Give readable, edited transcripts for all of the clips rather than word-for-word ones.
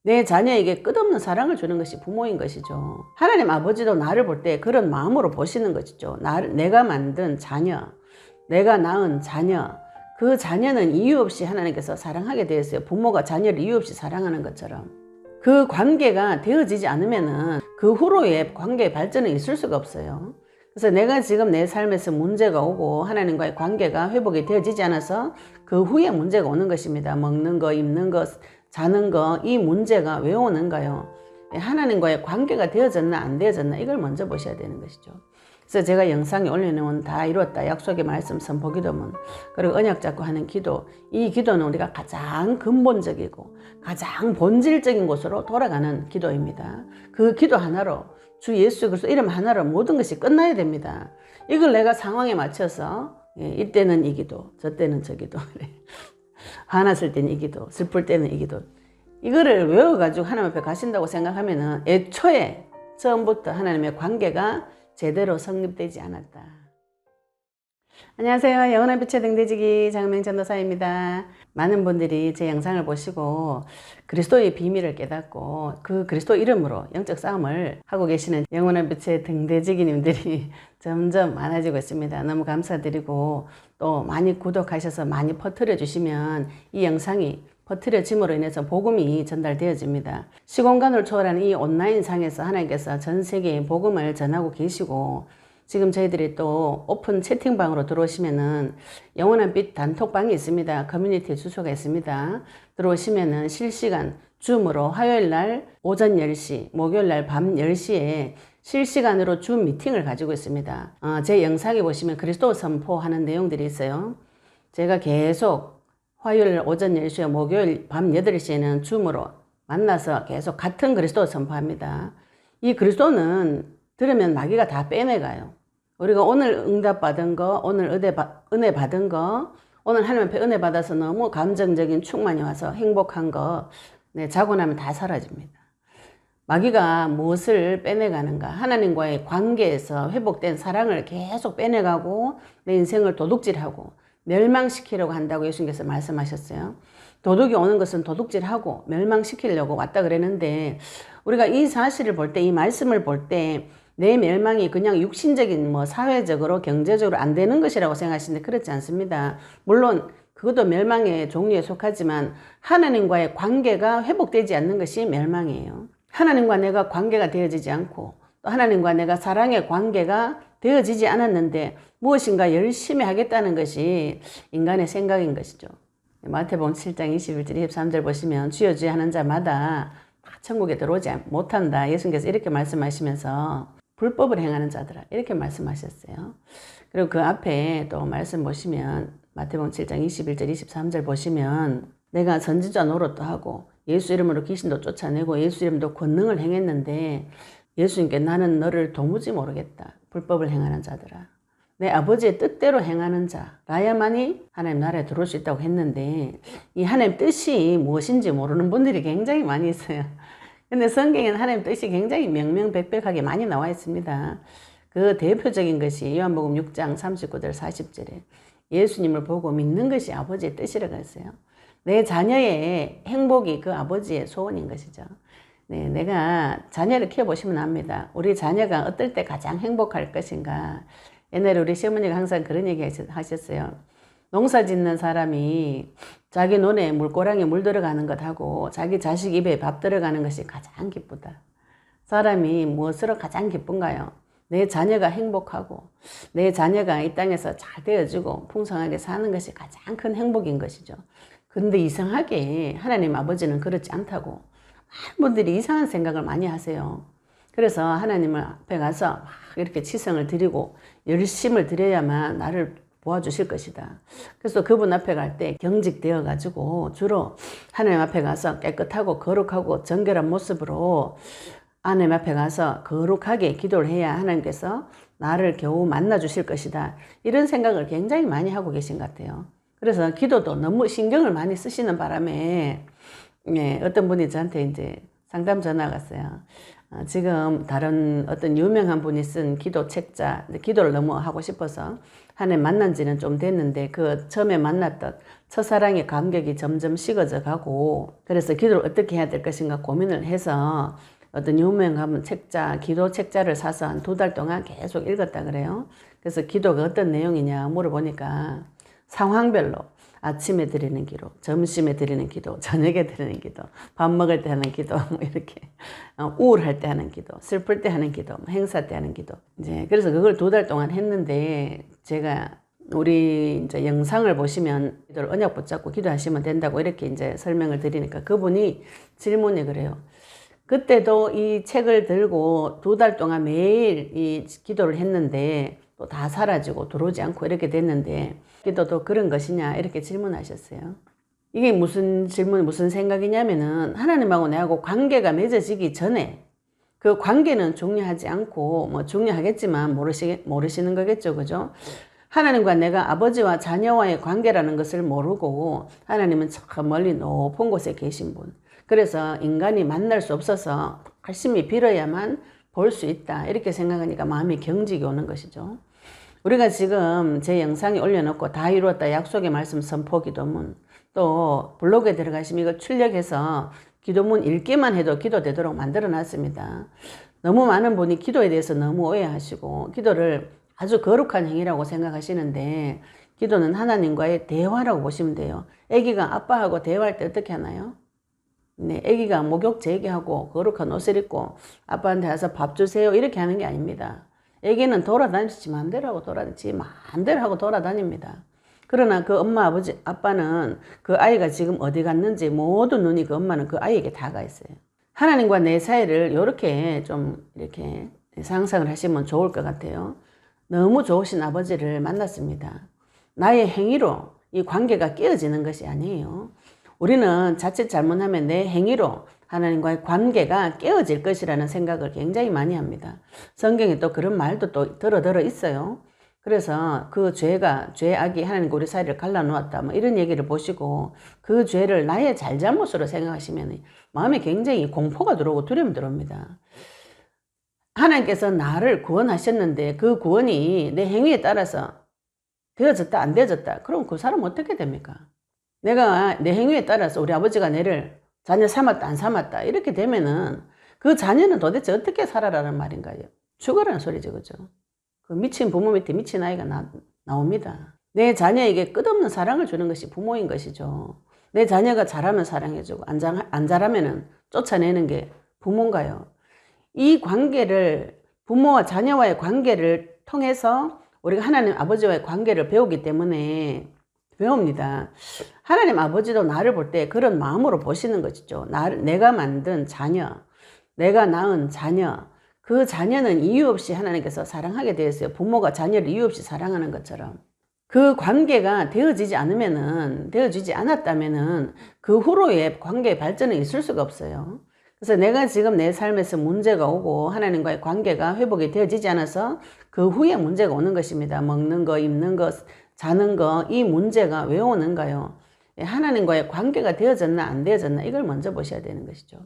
내 자녀에게 끝없는 사랑을 주는 것이 부모인 것이죠. 하나님 아버지도 나를 볼 때 그런 마음으로 보시는 것이죠. 내가 만든 자녀, 내가 낳은 자녀, 그 자녀는 이유 없이 하나님께서 사랑하게 되었어요. 부모가 자녀를 이유 없이 사랑하는 것처럼. 그 관계가 되어지지 않으면은 그 후로의 관계의 발전은 있을 수가 없어요. 그래서 내가 지금 내 삶에서 문제가 오고 하나님과의 관계가 회복이 되어지지 않아서 그 후에 문제가 오는 것입니다. 먹는 거, 입는 거, 자는 거, 이 문제가 왜 오는가요? 하나님과의 관계가 되어졌나 안 되어졌나 이걸 먼저 보셔야 되는 것이죠. 그래서 제가 영상에 올려놓은 다 이뤘다 약속의 말씀 선포 기도문 그리고 언약 잡고 하는 기도, 이 기도는 우리가 가장 근본적이고 가장 본질적인 곳으로 돌아가는 기도입니다. 그 기도 하나로 주 예수 그리스도 이름 하나로 모든 것이 끝나야 됩니다. 이걸 내가 상황에 맞춰서 이때는 이 기도, 저 때는 저 기도, 화났을 때는 이 기도, 슬플 때는 이 기도, 이거를 외워가지고 하나님 앞에 가신다고 생각하면은 애초에 처음부터 하나님의 관계가 제대로 성립되지 않았다. 안녕하세요. 영원한 빛의 등대지기 장명 전도사입니다. 많은 분들이 제 영상을 보시고 그리스도의 비밀을 깨닫고 그 그리스도 이름으로 영적 싸움을 하고 계시는 영원한 빛의 등대지기님들이 점점 많아지고 있습니다. 너무 감사드리고 또 많이 구독하셔서 많이 퍼뜨려 주시면 이 영상이 퍼뜨려짐으로 인해서 복음이 전달되어집니다. 시공간을 초월하는 이 온라인상에서 하나님께서 전 세계에 복음을 전하고 계시고 지금 저희들이 또 오픈 채팅방으로 들어오시면은 영원한 빛 단톡방이 있습니다. 커뮤니티 주소가 있습니다. 들어오시면은 실시간 줌으로 화요일날 오전 10시, 목요일날 밤 10시에 실시간으로 줌 미팅을 가지고 있습니다. 제 영상에 보시면 그리스도 선포하는 내용들이 있어요. 제가 계속 화요일 오전 10시에 목요일 밤 8시에는 줌으로 만나서 계속 같은 그리스도 선포합니다. 이 그리스도는 들으면 마귀가 다 빼내가요. 우리가 오늘 응답받은 거, 오늘 은혜 받은 거, 오늘 하나님 앞에 은혜 받아서 너무 감정적인 충만이 와서 행복한 거, 자고 나면 다 사라집니다. 마귀가 무엇을 빼내가는가? 하나님과의 관계에서 회복된 사랑을 계속 빼내가고 내 인생을 도둑질하고 멸망시키려고 한다고 예수님께서 말씀하셨어요. 도둑이 오는 것은 도둑질하고 멸망시키려고 왔다 그랬는데 우리가 이 사실을 볼 때, 이 말씀을 볼 때 내 멸망이 그냥 육신적인 사회적으로 경제적으로 안 되는 것이라고 생각하시는데 그렇지 않습니다. 물론 그것도 멸망의 종류에 속하지만 하나님과의 관계가 회복되지 않는 것이 멸망이에요. 하나님과 내가 관계가 되어지지 않고 또 하나님과 내가 사랑의 관계가 되어지지 않았는데 무엇인가 열심히 하겠다는 것이 인간의 생각인 것이죠. 마태복음 7장 21절 23절 보시면 주여 주여 하는 자마다 천국에 들어오지 못한다. 예수님께서 이렇게 말씀하시면서 불법을 행하는 자들아 이렇게 말씀하셨어요. 그리고 그 앞에 또 말씀 보시면 마태복음 7장 21절 23절 보시면 내가 선지자 노릇도 하고 예수 이름으로 귀신도 쫓아내고 예수 이름도 권능을 행했는데 예수님께 나는 너를 도무지 모르겠다. 불법을 행하는 자들아. 내 아버지의 뜻대로 행하는 자라야만이 하나님 나라에 들어올 수 있다고 했는데 이 하나님 뜻이 무엇인지 모르는 분들이 굉장히 많이 있어요. 근데 성경에는 하나님 뜻이 굉장히 명명백백하게 많이 나와 있습니다. 그 대표적인 것이 요한복음 6장 39절 40절에 예수님을 보고 믿는 것이 아버지의 뜻이라고 했어요. 내 자녀의 행복이 그 아버지의 소원인 것이죠. 내가 자녀를 키워보시면 압니다. 우리 자녀가 어떨 때 가장 행복할 것인가. 옛날에 우리 시어머니가 항상 그런 얘기 하셨어요. 농사 짓는 사람이 자기 논에 물고랑에 물 들어가는 것하고 자기 자식 입에 밥 들어가는 것이 가장 기쁘다. 사람이 무엇으로 가장 기쁜가요? 내 자녀가 행복하고 내 자녀가 이 땅에서 잘 되어지고 풍성하게 사는 것이 가장 큰 행복인 것이죠. 그런데 이상하게 하나님 아버지는 그렇지 않다고 많은 분들이 이상한 생각을 많이 하세요. 그래서 하나님을 앞에 가서 막 이렇게 치성을 드리고 열심을 드려야만 나를 도와주실 것이다. 그래서 그분 앞에 갈 때 경직되어 가지고 주로 하나님 앞에 가서 깨끗하고 거룩하고 정결한 모습으로 하나님 앞에 가서 거룩하게 기도를 해야 하나님께서 나를 겨우 만나 주실 것이다. 이런 생각을 굉장히 많이 하고 계신 것 같아요. 그래서 기도도 너무 신경을 많이 쓰시는 바람에 어떤 분이 저한테 이제 상담 전화가 왔어요. 지금 다른 어떤 유명한 분이 쓴 기도 책자, 기도를 너무 하고 싶어서 하나님 만난 지는 좀 됐는데 그 처음에 만났던 첫사랑의 감격이 점점 식어져 가고 그래서 기도를 어떻게 해야 될 것인가 고민을 해서 어떤 유명한 책자, 기도 책자를 사서 한 2달 동안 계속 읽었다 그래요. 그래서 기도가 어떤 내용이냐 물어보니까 상황별로 아침에 드리는 기도, 점심에 드리는 기도, 저녁에 드리는 기도, 밥 먹을 때 하는 기도, 뭐 이렇게 우울할 때 하는 기도, 슬플 때 하는 기도, 행사 때 하는 기도. 이제 그래서 그걸 2달 동안 했는데 제가 우리 이제 영상을 보시면 기도를 언약 붙잡고 기도하시면 된다고 이렇게 이제 설명을 드리니까 그분이 질문이 그래요. 그때도 이 책을 들고 2달 동안 매일 이 기도를 했는데 또 다 사라지고 들어오지 않고 이렇게 됐는데 기도도 그런 것이냐 이렇게 질문하셨어요. 이게 무슨 질문, 무슨 생각이냐면은 하나님하고 내하고 관계가 맺어지기 전에 그 관계는 중요하지 않고 뭐 중요하겠지만 모르시는 거겠죠. 그죠? 하나님과 내가 아버지와 자녀와의 관계라는 것을 모르고 하나님은 저 멀리 높은 곳에 계신 분. 그래서 인간이 만날 수 없어서 열심히 빌어야만 볼 수 있다. 이렇게 생각하니까 마음이 경직이 오는 것이죠. 우리가 지금 제 영상에 올려놓고 다 이루었다 약속의 말씀 선포 기도문 또 블로그에 들어가시면 이거 출력해서 기도문 읽기만 해도 기도되도록 만들어 놨습니다. 너무 많은 분이 기도에 대해서 너무 오해하시고 기도를 아주 거룩한 행위라고 생각하시는데 기도는 하나님과의 대화라고 보시면 돼요. 아기가 아빠하고 대화할 때 어떻게 하나요? 네, 아기가 목욕 재개하고 거룩한 옷을 입고 아빠한테 와서 밥 주세요 이렇게 하는 게 아닙니다. 아기는 돌아다니지 마음대로 하고 돌아다니지 마음대로 하고 돌아다닙니다. 그러나 그 엄마 아버지 아빠는 그 아이가 지금 어디 갔는지 모든 눈이 그 엄마는 그 아이에게 다가 있어요. 하나님과 내 사이를 이렇게 좀 이렇게 상상을 하시면 좋을 것 같아요. 너무 좋으신 아버지를 만났습니다. 나의 행위로 이 관계가 깨어지는 것이 아니에요. 우리는 자칫 잘못하면 내 행위로 하나님과의 관계가 깨어질 것이라는 생각을 굉장히 많이 합니다. 성경에 또 그런 말도 또 들어 있어요. 그래서 그 죄악이 하나님과 우리 사이를 갈라놓았다 뭐 이런 얘기를 보시고 그 죄를 나의 잘잘못으로 생각하시면 마음에 굉장히 공포가 들어오고 두려움이 들어옵니다. 하나님께서 나를 구원하셨는데 그 구원이 내 행위에 따라서 되어졌다 안 되어졌다 그럼 그 사람 어떻게 됩니까? 내가 내 행위에 따라서 우리 아버지가 내를 자녀 삼았다 안 삼았다 이렇게 되면은 그 자녀는 도대체 어떻게 살아라는 말인가요? 죽어라는 소리죠. 그죠? 그 미친 부모 밑에 미친 아이가 나옵니다. 내 자녀에게 끝없는 사랑을 주는 것이 부모인 것이죠. 내 자녀가 잘하면 사랑해주고 안 잘하면은 쫓아내는 게 부모인가요? 이 관계를 부모와 자녀와의 관계를 통해서 우리가 하나님 아버지와의 관계를 배우기 때문에 배웁니다. 하나님 아버지도 나를 볼 때 그런 마음으로 보시는 것이죠. 내가 만든 자녀, 내가 낳은 자녀, 그 자녀는 이유 없이 하나님께서 사랑하게 되었어요. 부모가 자녀를 이유 없이 사랑하는 것처럼. 그 관계가 되어지지 않았다면은 그 후로의 관계의 발전은 있을 수가 없어요. 그래서 내가 지금 내 삶에서 문제가 오고 하나님과의 관계가 회복이 되어지지 않아서 그 후에 문제가 오는 것입니다. 먹는 거, 입는 거, 자는 거, 이 문제가 왜 오는가요? 하나님과의 관계가 되어졌나 안 되어졌나 이걸 먼저 보셔야 되는 것이죠.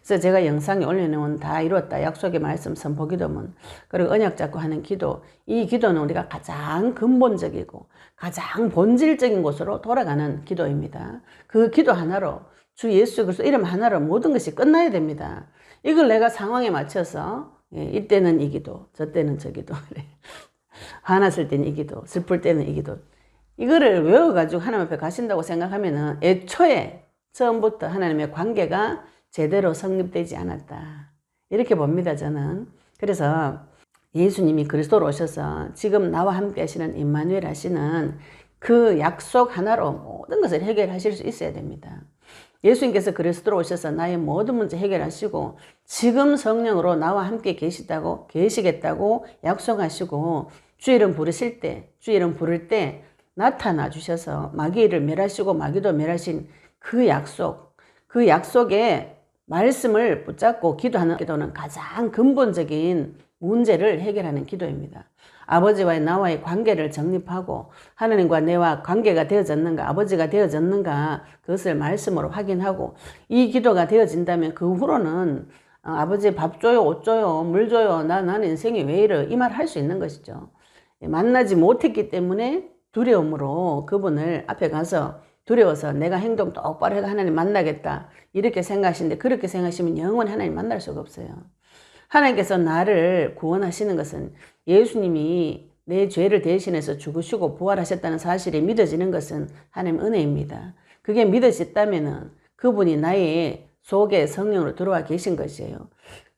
그래서 제가 영상에 올려놓은 다 이뤘다 약속의 말씀 선포 기도문 그리고 언약 잡고 하는 기도, 이 기도는 우리가 가장 근본적이고 가장 본질적인 곳으로 돌아가는 기도입니다. 그 기도 하나로 주 예수 그리스도 이름 하나로 모든 것이 끝나야 됩니다. 이걸 내가 상황에 맞춰서 이때는 이 기도, 저 때는 저 기도, 화났을 때는 이 기도, 슬플 때는 이 기도, 이거를 외워가지고 하나님 앞에 가신다고 생각하면은 애초에 처음부터 하나님의 관계가 제대로 성립되지 않았다. 이렇게 봅니다, 저는. 그래서 예수님이 그리스도로 오셔서 지금 나와 함께 하시는 임마누엘 하시는 그 약속 하나로 모든 것을 해결하실 수 있어야 됩니다. 예수님께서 그리스도로 오셔서 나의 모든 문제 해결하시고 지금 성령으로 나와 함께 계시겠다고 약속하시고 주 이름 부르실 때, 주 이름 부를 때 나타나 주셔서 마귀를 멸하시고 마귀도 멸하신 그 약속, 그 약속에 말씀을 붙잡고 기도하는 기도는 가장 근본적인 문제를 해결하는 기도입니다. 아버지와 나와의 관계를 정립하고 하나님과 내와 관계가 되어졌는가, 아버지가 되어졌는가 그것을 말씀으로 확인하고 이 기도가 되어진다면 그 후로는 아버지 밥 줘요, 옷 줘요, 물 줘요, 나는 인생이 왜 이래, 이 말 할 수 있는 것이죠. 만나지 못했기 때문에 두려움으로 그분을 앞에 가서 두려워서 내가 행동 똑바로 해서 하나님 만나겠다 이렇게 생각하시는데, 그렇게 생각하시면 영원히 하나님 만날 수가 없어요. 하나님께서 나를 구원하시는 것은 예수님이 내 죄를 대신해서 죽으시고 부활하셨다는 사실이 믿어지는 것은 하나님 은혜입니다. 그게 믿어졌다면 그분이 나의 속에 성령으로 들어와 계신 것이에요.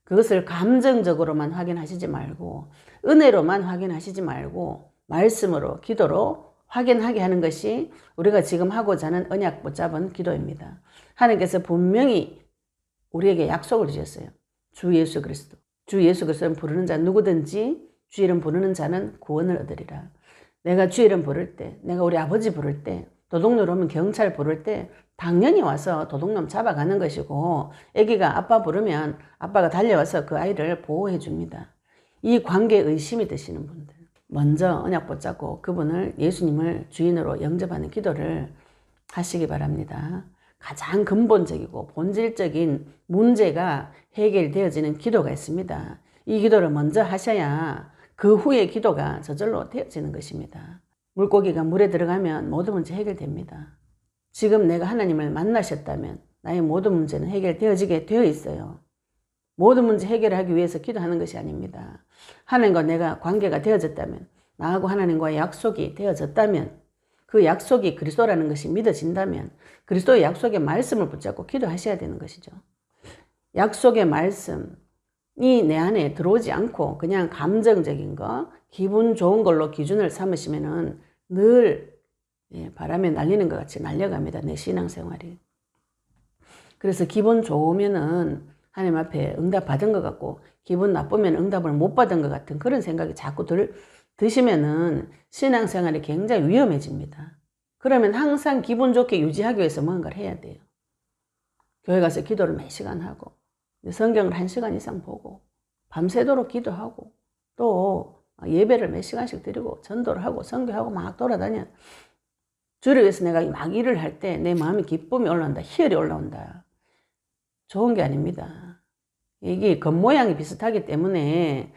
그것을 감정적으로만 확인하시지 말고, 은혜로만 확인하시지 말고, 말씀으로, 기도로 확인하게 하는 것이 우리가 지금 하고자 하는 언약 붙잡은 기도입니다. 하나님께서 분명히 우리에게 약속을 주셨어요. 주 예수 그리스도. 주 예수 그리스도를 부르는 자 누구든지 주 이름 부르는 자는 구원을 얻으리라. 내가 주 이름 부를 때, 내가 우리 아버지 부를 때, 도둑놈 오면 경찰 부를 때 당연히 와서 도둑놈 잡아가는 것이고, 아기가 아빠 부르면 아빠가 달려와서 그 아이를 보호해 줍니다. 이 관계에 의심이 드시는 분들, 먼저 언약 붙잡고 그분을, 예수님을 주인으로 영접하는 기도를 하시기 바랍니다. 가장 근본적이고 본질적인 문제가 해결되어지는 기도가 있습니다. 이 기도를 먼저 하셔야 그 후에 기도가 저절로 되어지는 것입니다. 물고기가 물에 들어가면 모든 문제 해결됩니다. 지금 내가 하나님을 만나셨다면 나의 모든 문제는 해결되어지게 되어 있어요. 모든 문제 해결하기 위해서 기도하는 것이 아닙니다. 하나님과 내가 관계가 되어졌다면, 나하고 하나님과의 약속이 되어졌다면, 그 약속이 그리스도라는 것이 믿어진다면 그리스도의 약속의 말씀을 붙잡고 기도하셔야 되는 것이죠. 약속의 말씀이 내 안에 들어오지 않고 그냥 감정적인 거, 기분 좋은 걸로 기준을 삼으시면은 늘 바람에 날리는 것 같이 날려갑니다. 내 신앙생활이. 그래서 기분 좋으면은 하나님 앞에 응답 받은 것 같고, 기분 나쁘면 응답을 못 받은 것 같은 그런 생각이 자꾸 드시면은 신앙생활이 굉장히 위험해집니다. 그러면 항상 기분 좋게 유지하기 위해서 뭔가를 해야 돼요. 교회 가서 기도를 몇 시간 하고, 성경을 1시간 이상 보고, 밤새도록 기도하고, 또 예배를 몇 시간씩 드리고, 전도를 하고, 선교하고 막 돌아다녀. 주를 위해서 내가 막 일을 할 때 내 마음에 기쁨이 올라온다, 희열이 올라온다. 좋은 게 아닙니다. 이게 겉모양이 비슷하기 때문에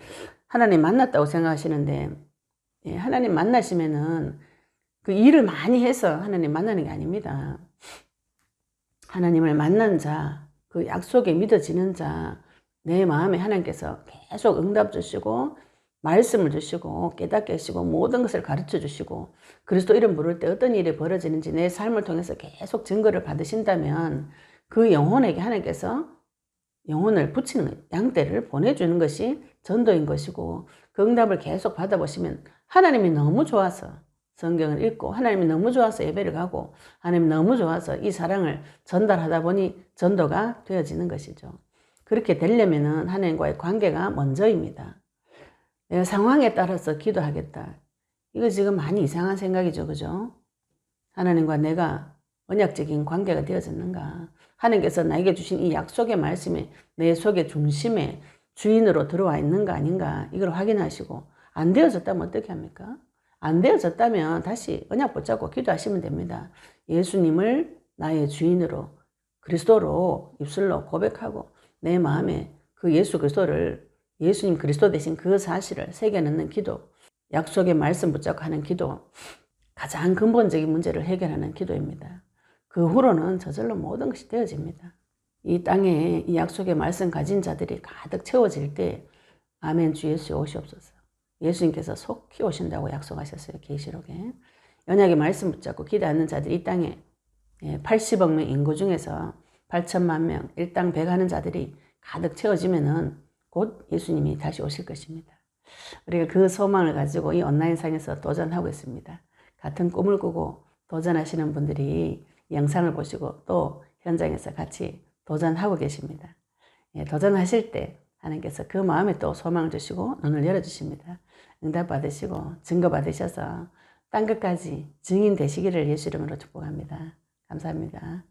하나님 만났다고 생각하시는데, 하나님 만나시면은 그 일을 많이 해서 하나님 만나는 게 아닙니다. 하나님을 만난 자, 그 약속에 믿어지는 자, 내 마음에 하나님께서 계속 응답 주시고, 말씀을 주시고, 깨닫게 하시고, 모든 것을 가르쳐 주시고, 그리스도 이름 부를 때 어떤 일이 벌어지는지 내 삶을 통해서 계속 증거를 받으신다면, 그 영혼에게 하나님께서 영혼을 붙이는 양떼를 보내주는 것이 전도인 것이고, 그 응답을 계속 받아보시면 하나님이 너무 좋아서 성경을 읽고, 하나님이 너무 좋아서 예배를 가고, 하나님이 너무 좋아서 이 사랑을 전달하다 보니 전도가 되어지는 것이죠. 그렇게 되려면은 하나님과의 관계가 먼저입니다. 내가 상황에 따라서 기도하겠다. 이거 지금 많이 이상한 생각이죠. 그죠? 하나님과 내가 언약적인 관계가 되어졌는가? 하나님께서 나에게 주신 이 약속의 말씀이 내 속의 중심에 주인으로 들어와 있는가 아닌가? 이걸 확인하시고, 안 되어졌다면 어떻게 합니까? 안 되어졌다면 다시 언약 붙잡고 기도하시면 됩니다. 예수님을 나의 주인으로, 그리스도로 입술로 고백하고, 내 마음에 그 예수 그리스도를, 예수님 그리스도 대신 그 사실을 새겨넣는 기도, 약속의 말씀 붙잡고 하는 기도, 가장 근본적인 문제를 해결하는 기도입니다. 그 후로는 저절로 모든 것이 되어집니다. 이 땅에 이 약속의 말씀 가진 자들이 가득 채워질 때, 아멘 주 예수 오시옵소서. 예수님께서 속히 오신다고 약속하셨어요. 계시록에. 언약의 말씀 붙잡고 기도하는 자들이 이 땅에 80억 명 인구 중에서 8천만 명, 일당 100 하는 자들이 가득 채워지면은 곧 예수님이 다시 오실 것입니다. 우리가 그 소망을 가지고 이 온라인상에서 도전하고 있습니다. 같은 꿈을 꾸고 도전하시는 분들이 영상을 보시고 또 현장에서 같이 도전하고 계십니다. 도전하실 때 하나님께서 그 마음에 또 소망을 주시고 눈을 열어주십니다. 응답 받으시고 증거 받으셔서 땅끝까지 증인 되시기를 예수 이름으로 축복합니다. 감사합니다.